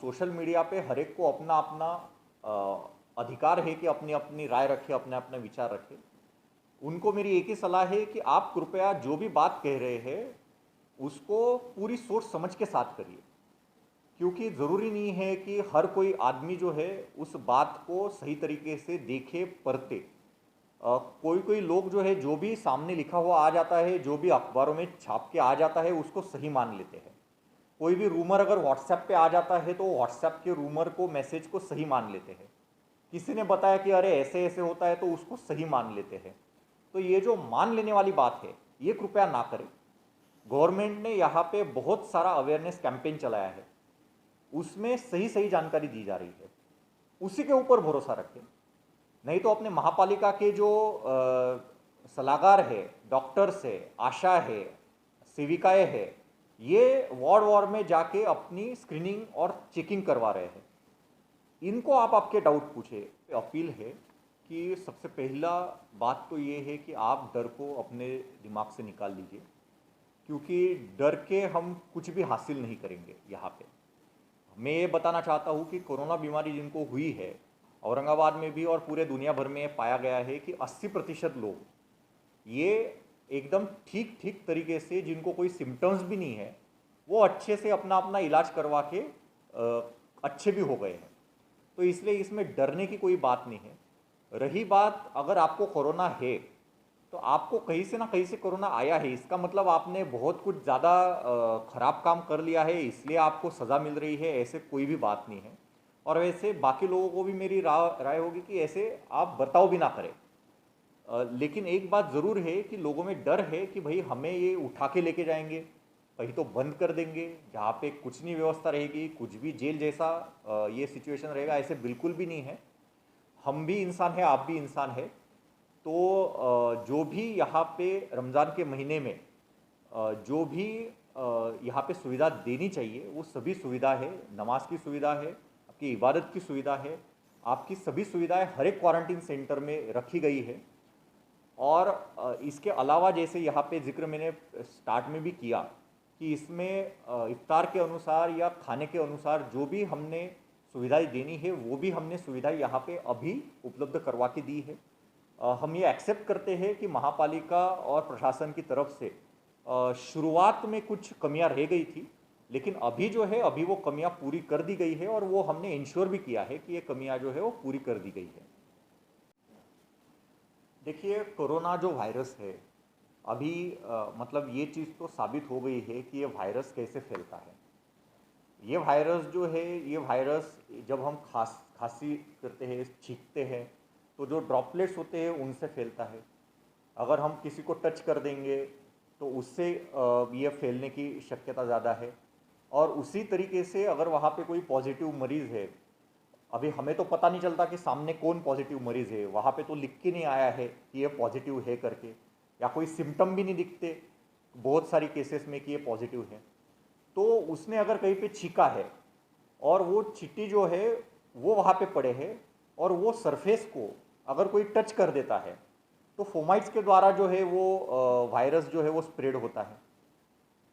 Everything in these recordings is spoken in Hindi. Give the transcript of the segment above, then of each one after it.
सोशल मीडिया पे हर एक को अपना अपना अधिकार है कि अपनी अपनी राय रखे, अपने अपने विचार रखे। उनको मेरी एक ही सलाह है कि आप कृपया जो भी बात कह रहे हैं उसको पूरी सोच समझ के साथ करिए, क्योंकि ज़रूरी नहीं है कि हर कोई आदमी जो है उस बात को सही तरीके से देखे परते। कोई कोई लोग जो है जो भी सामने लिखा हुआ आ जाता है, जो भी अखबारों में छाप के आ जाता है उसको सही मान लेते हैं। कोई भी रूमर अगर व्हाट्सएप पे आ जाता है तो व्हाट्सएप के रूमर को, मैसेज को सही मान लेते हैं। किसी ने बताया कि अरे ऐसे ऐसे होता है तो उसको सही मान लेते हैं। तो ये जो मान लेने वाली बात है ये कृपया ना करें। गवर्नमेंट ने यहाँ पे बहुत सारा अवेयरनेस कैंपेन चलाया है, उसमें सही सही जानकारी दी जा रही है, उसी के ऊपर भरोसा रखें। नहीं तो अपने महापालिका के जो सलाहकार है, डॉक्टर्स है, आशा है, सेविकाएं है, ये वार्ड वार्ड में जाके अपनी स्क्रीनिंग और चेकिंग करवा रहे हैं। इनको आप आपके डाउट पूछे। अपील है कि सबसे पहला बात तो ये है कि आप डर को अपने दिमाग से निकाल लीजिए, क्योंकि डर के हम कुछ भी हासिल नहीं करेंगे। यहाँ पे मैं ये बताना चाहता हूँ कि कोरोना बीमारी जिनको हुई है, औरंगाबाद में भी और पूरे दुनिया भर में पाया गया है कि 80% लोग ये एकदम ठीक ठीक तरीके से, जिनको कोई सिम्टम्स भी नहीं है, वो अच्छे से अपना अपना इलाज करवा के अच्छे भी हो गए हैं। तो इसलिए इसमें डरने की कोई बात नहीं है। रही बात, अगर आपको कोरोना है तो आपको कहीं से ना कहीं से कोरोना आया है, इसका मतलब आपने बहुत कुछ ज़्यादा खराब काम कर लिया है इसलिए आपको सज़ा मिल रही है, ऐसे कोई भी बात नहीं है। और वैसे बाकी लोगों को भी मेरी राय होगी कि ऐसे आप बर्ताव भी ना करें। लेकिन एक बात ज़रूर है कि लोगों में डर है कि भाई हमें ये उठा के लेके जाएंगे, कहीं तो बंद कर देंगे, जहाँ पे कुछ नहीं व्यवस्था रहेगी, कुछ भी जेल जैसा ये सिचुएशन रहेगा। ऐसे बिल्कुल भी नहीं है। हम भी इंसान हैं, आप भी इंसान है। तो जो भी यहाँ पे रमज़ान के महीने में जो भी यहाँ पे सुविधा देनी चाहिए वो सभी सुविधा है। नमाज की सुविधा है, आपकी इबादत की सुविधा है, आपकी सभी सुविधाएं हर एक क्वारंटीन सेंटर में रखी गई है। और इसके अलावा जैसे यहाँ पे जिक्र मैंने स्टार्ट में भी किया कि इसमें इफ्तार के अनुसार या खाने के अनुसार जो भी हमने सुविधाएं देनी है वो भी हमने सुविधाएं यहाँ पे अभी उपलब्ध करवा के दी है। हम ये एक्सेप्ट करते हैं कि महापालिका और प्रशासन की तरफ से शुरुआत में कुछ कमियां रह गई थी, लेकिन अभी जो है अभी वो कमियां पूरी कर दी गई है और वो हमने इंश्योर भी किया है कि ये कमियां जो है वो पूरी कर दी गई है। देखिए, कोरोना जो वायरस है अभी मतलब ये चीज़ तो साबित हो गई है कि ये वायरस कैसे फैलता है। ये वायरस जो है, ये वायरस जब हम खांसी करते हैं, छींकते हैं, तो जो ड्रॉपलेट्स होते हैं उनसे फैलता है। अगर हम किसी को टच कर देंगे तो उससे ये फैलने की शक्यता ज़्यादा है। और उसी तरीके से अगर वहाँ पे कोई पॉजिटिव मरीज़ है, अभी हमें तो पता नहीं चलता कि सामने कौन पॉजिटिव मरीज़ है, वहाँ पे तो लिख के नहीं आया है कि ये पॉजिटिव है करके, या कोई सिम्टम भी नहीं दिखते बहुत सारी केसेस में कि ये पॉजिटिव है। तो उसने अगर कहीं पे छींका है और वो चींटी जो है वो वहाँ पे पड़े है और वो सरफेस को अगर कोई टच कर देता है तो फोमाइट्स के द्वारा जो है वो वायरस जो है वो स्प्रेड होता है।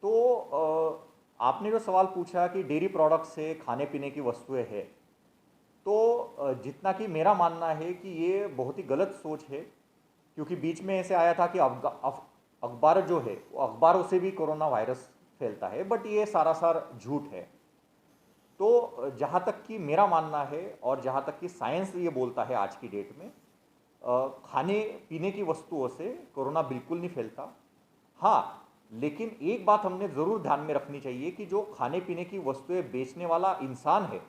तो आपने जो सवाल पूछा कि डेयरी प्रोडक्ट्स है, खाने पीने की वस्तुएं है, तो जितना कि मेरा मानना है कि ये बहुत ही गलत सोच है, क्योंकि बीच में ऐसे आया था कि अखबार जो है वो अखबारों से भी कोरोना वायरस फैलता है, बट ये सारा सार झूठ है। तो जहाँ तक कि मेरा मानना है और जहाँ तक कि साइंस ये बोलता है आज की डेट में, खाने पीने की वस्तुओं से कोरोना बिल्कुल नहीं फैलता। हाँ, लेकिन एक बात हमने ज़रूर ध्यान में रखनी चाहिए कि जो खाने पीने की वस्तुएं बेचने वाला इंसान है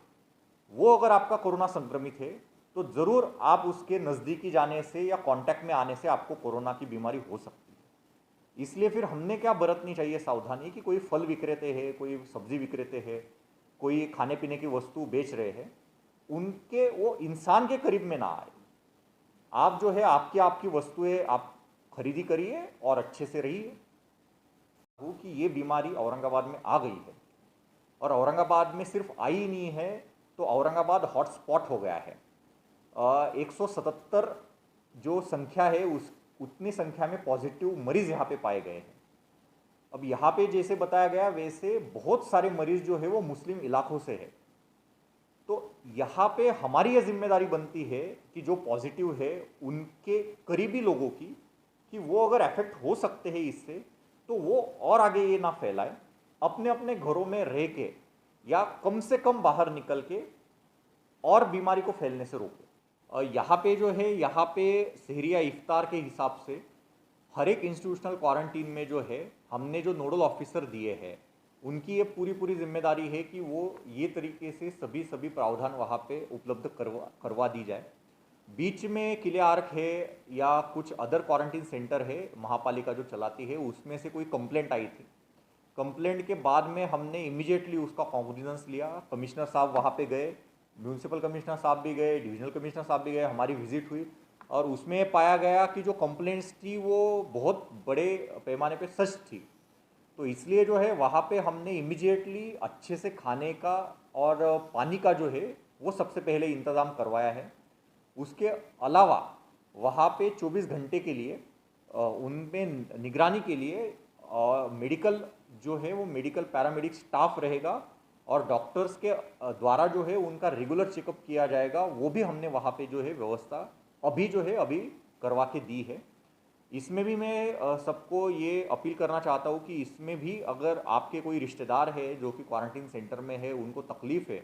वो अगर आपका कोरोना संक्रमित है तो ज़रूर आप उसके नज़दीकी जाने से या कांटेक्ट में आने से आपको कोरोना की बीमारी हो सकती है। इसलिए फिर हमने क्या बरतनी चाहिए सावधानी कि कोई फल विक्रेते हैं, कोई सब्जी विक्रेते हैं, कोई खाने पीने की वस्तु बेच रहे हैं, उनके वो इंसान के करीब में ना आए। आप जो है आपकी आपकी वस्तुएं आप खरीदी करिए और अच्छे से रहिए। वो कि ये बीमारी औरंगाबाद में आ गई है और औरंगाबाद में सिर्फ आई ही नहीं है, तो औरंगाबाद हॉटस्पॉट हो गया है। 177 जो संख्या है उस उतनी संख्या में पॉजिटिव मरीज यहाँ पे पाए गए हैं। अब यहाँ पे जैसे बताया गया वैसे बहुत सारे मरीज जो है वो मुस्लिम इलाकों से है। तो यहाँ पे हमारी ये जिम्मेदारी बनती है कि जो पॉजिटिव है उनके करीबी लोगों की, कि वो अगर अफेक्ट हो सकते हैं इससे, तो वो और आगे ये ना फैलाए, अपने अपने घरों में रह के या कम से कम बाहर निकल के और बीमारी को फैलने से रोके। यहाँ पे जो है, यहाँ पे सहरी या इफ्तार के हिसाब से हर एक इंस्टीट्यूशनल क्वारंटीन में जो है हमने जो नोडल ऑफिसर दिए हैं उनकी ये पूरी पूरी जिम्मेदारी है कि वो ये तरीके से सभी प्रावधान वहाँ पे उपलब्ध करवा दी जाए। बीच में किले आर्क है या कुछ अदर क्वारंटीन सेंटर है महापालिका जो चलाती है, उसमें से कोई कंप्लेंट आई थी। कंप्लेंट के बाद में हमने इमीडिएटली उसका कॉग्निजेंस लिया। कमिश्नर साहब वहाँ पे गए, म्यूनसिपल कमिश्नर साहब भी गए, डिविजनल कमिश्नर साहब भी गए, हमारी विजिट हुई और उसमें पाया गया कि जो कंप्लेंट्स थी वो बहुत बड़े पैमाने पे सच थी। तो इसलिए जो है वहाँ पे हमने इमीडिएटली अच्छे से खाने का और पानी का जो है वो सबसे पहले इंतज़ाम करवाया है। उसके अलावा वहाँ पे 24 घंटे के लिए उनमें निगरानी के लिए मेडिकल जो है वो मेडिकल पैरामेडिक स्टाफ रहेगा और डॉक्टर्स के द्वारा जो है उनका रेगुलर चेकअप किया जाएगा। वो भी हमने वहाँ पे जो है व्यवस्था अभी करवा के दी है। इसमें भी मैं सबको ये अपील करना चाहता हूँ कि इसमें भी अगर आपके कोई रिश्तेदार है जो कि क्वारंटीन सेंटर में है, उनको तकलीफ़ है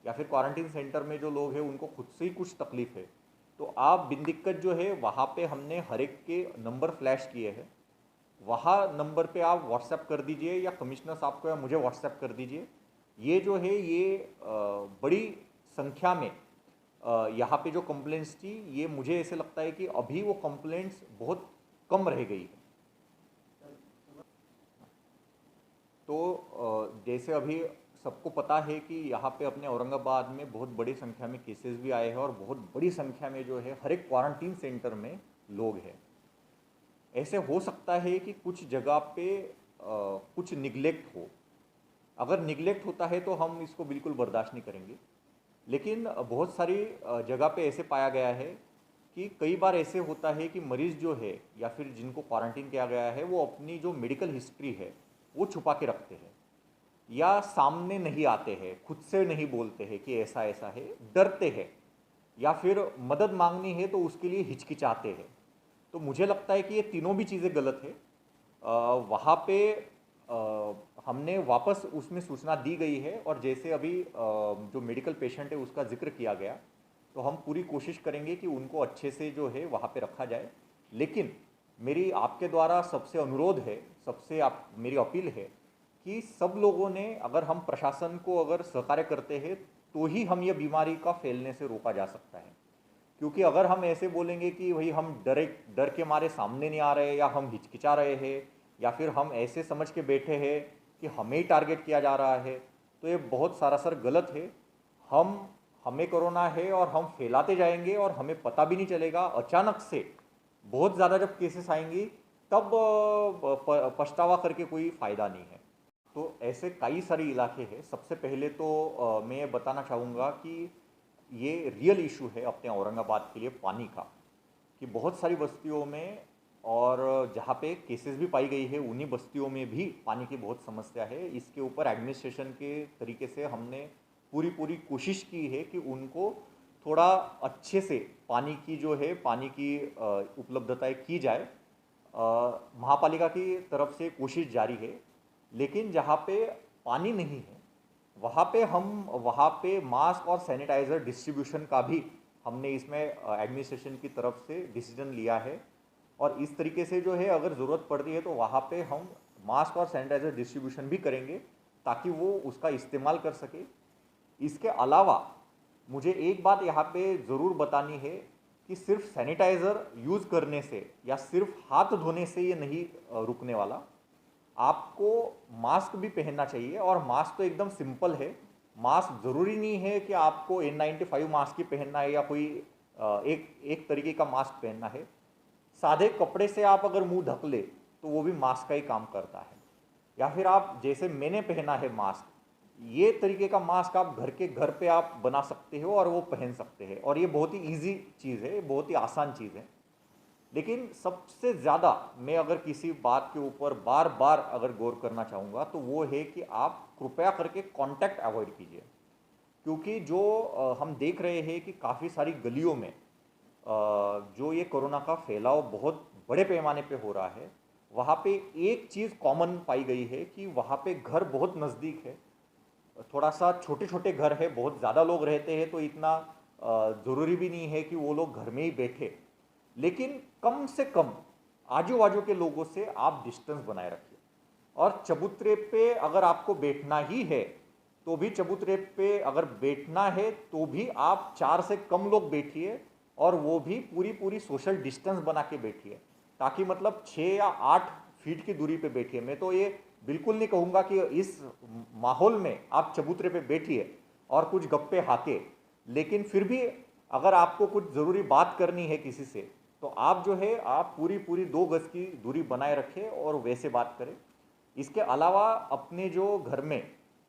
या फिर क्वारंटीन सेंटर में जो लोग हैं उनको खुद से ही कुछ तकलीफ़ है, तो आप बिन दिक्कत जो है वहाँ पे हमने हर एक के नंबर फ्लैश किए हैं। वहाँ नंबर पे आप व्हाट्सएप कर दीजिए या कमिश्नर साहब को या मुझे व्हाट्सएप कर दीजिए। ये जो है ये बड़ी संख्या में यहाँ पे जो कंप्लेंट्स थी, ये मुझे ऐसे लगता है कि अभी वो कंप्लेंट्स बहुत कम रह गई है। तो जैसे अभी सबको पता है कि यहाँ पे अपने औरंगाबाद में बहुत बड़ी संख्या में केसेस भी आए हैं और बहुत बड़ी संख्या में जो है हर एक क्वारंटीन सेंटर में लोग हैं। ऐसे हो सकता है कि कुछ जगह पे कुछ निगलेक्ट हो। अगर निगलेक्ट होता है तो हम इसको बिल्कुल बर्दाश्त नहीं करेंगे, लेकिन बहुत सारी जगह पे ऐसे पाया गया है कि कई बार ऐसे होता है कि मरीज़ जो है या फिर जिनको क्वारंटीन किया गया है वो अपनी जो मेडिकल हिस्ट्री है वो छुपा के रखते हैं या सामने नहीं आते हैं, खुद से नहीं बोलते हैं कि ऐसा ऐसा है, डरते हैं या फिर मदद मांगनी है तो उसके लिए हिचकिचाते हैं। तो मुझे लगता है कि ये तीनों भी चीज़ें गलत है। वहाँ पे हमने वापस उसमें सूचना दी गई है और जैसे अभी जो मेडिकल पेशेंट है उसका जिक्र किया गया, तो हम पूरी कोशिश करेंगे कि उनको अच्छे से जो है वहाँ पे रखा जाए। लेकिन मेरी आपके द्वारा सबसे अनुरोध है, सबसे आप मेरी अपील है कि सब लोगों ने, अगर हम प्रशासन को अगर सहकार्य करते हैं तो ही हम ये बीमारी का फैलने से रोका जा सकता है। क्योंकि अगर हम ऐसे बोलेंगे कि भाई हम डर के मारे सामने नहीं आ रहे या हम हिचकिचा रहे हैं या फिर हम ऐसे समझ के बैठे हैं कि हमें ही टारगेट किया जा रहा है, तो ये बहुत सरासर गलत है। हमें कोरोना है और हम फैलाते जाएंगे और हमें पता भी नहीं चलेगा। अचानक से बहुत ज़्यादा जब केसेस आएंगी तब पछतावा करके कोई फ़ायदा नहीं है। तो ऐसे कई सारे इलाके हैं। सबसे पहले तो मैं ये बताना चाहूँगा कि ये रियल इशू है अपने औरंगाबाद के लिए पानी का, कि बहुत सारी बस्तियों में और जहाँ पे केसेस भी पाई गई है उन्हीं बस्तियों में भी पानी की बहुत समस्या है। इसके ऊपर एडमिनिस्ट्रेशन के तरीके से हमने पूरी कोशिश की है कि उनको थोड़ा अच्छे से पानी की जो है पानी की उपलब्धताएं की जाए। महापालिका की तरफ से कोशिश जारी है, लेकिन जहाँ पे पानी नहीं है वहाँ पे मास्क और सैनिटाइज़र डिस्ट्रीब्यूशन का भी हमने इसमें एडमिनिस्ट्रेशन की तरफ से डिसीजन लिया है। और इस तरीके से जो है अगर ज़रूरत पड़ती है तो वहाँ पे हम मास्क और सैनिटाइज़र डिस्ट्रीब्यूशन भी करेंगे ताकि वो उसका इस्तेमाल कर सके। इसके अलावा मुझे एक बात यहाँ पे ज़रूर बतानी है कि सिर्फ सैनिटाइज़र यूज़ करने से या सिर्फ हाथ धोने से ये नहीं रुकने वाला। आपको मास्क भी पहनना चाहिए और मास्क तो एकदम सिंपल है। मास्क ज़रूरी नहीं है कि आपको N95 मास्क ही पहनना है या कोई एक तरीके का मास्क पहनना है। सादे कपड़े से आप अगर मुंह ढक ले तो वो भी मास्क का ही काम करता है। या फिर आप जैसे मैंने पहना है मास्क, ये तरीके का मास्क आप घर पे आप बना सकते हो और वो पहन सकते हैं और ये बहुत ही ईजी चीज़ है, बहुत ही आसान चीज़ है। लेकिन सबसे ज़्यादा मैं अगर किसी बात के ऊपर बार बार अगर गौर करना चाहूँगा तो वो है कि आप कृपया करके कांटेक्ट अवॉइड कीजिए। क्योंकि जो हम देख रहे हैं कि काफ़ी सारी गलियों में जो ये कोरोना का फैलाव बहुत बड़े पैमाने पे हो रहा है, वहाँ पे एक चीज़ कॉमन पाई गई है कि वहाँ पे घर बहुत नज़दीक है। थोड़ा सा छोटे छोटे घर है, बहुत ज़्यादा लोग रहते हैं तो इतना ज़रूरी भी नहीं है कि वो लोग घर में ही बैठे, लेकिन कम से कम आजू बाजू के लोगों से आप डिस्टेंस बनाए रखिए। और चबूतरे पे अगर आपको बैठना ही है तो भी चबूतरे पे अगर बैठना है तो भी आप 4 से कम लोग बैठिए, और वो भी पूरी पूरी सोशल डिस्टेंस बना के बैठिए, ताकि मतलब 6 या 8 फीट की दूरी पे बैठिए। मैं तो ये बिल्कुल नहीं कहूँगा कि इस माहौल में आप चबूतरे पे बैठिए और कुछ गप्पे हाके, लेकिन फिर भी अगर आपको कुछ ज़रूरी बात करनी है किसी से तो आप जो है आप पूरी पूरी 2 गज की दूरी बनाए रखें और वैसे बात करें। इसके अलावा अपने जो घर में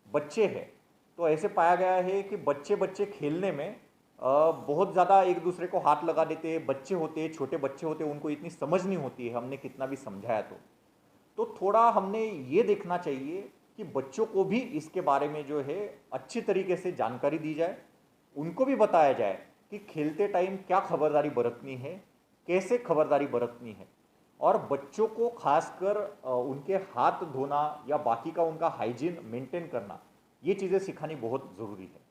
बच्चे हैं, तो ऐसे पाया गया है कि बच्चे बच्चे खेलने में बहुत ज़्यादा एक दूसरे को हाथ लगा देते हैं। बच्चे होते हैं, छोटे बच्चे होते हैं, उनको इतनी समझ नहीं होती है, हमने कितना भी समझाया तो थोड़ा हमने ये देखना चाहिए कि बच्चों को भी इसके बारे में जो है अच्छी तरीके से जानकारी दी जाए, उनको भी बताया जाए कि खेलते टाइम क्या खबरदारी बरतनी है, कैसे खबरदारी बरतनी है। और बच्चों को खासकर उनके हाथ धोना या बाकी का उनका हाइजीन मेंटेन करना, ये चीज़ें सिखानी बहुत ज़रूरी है।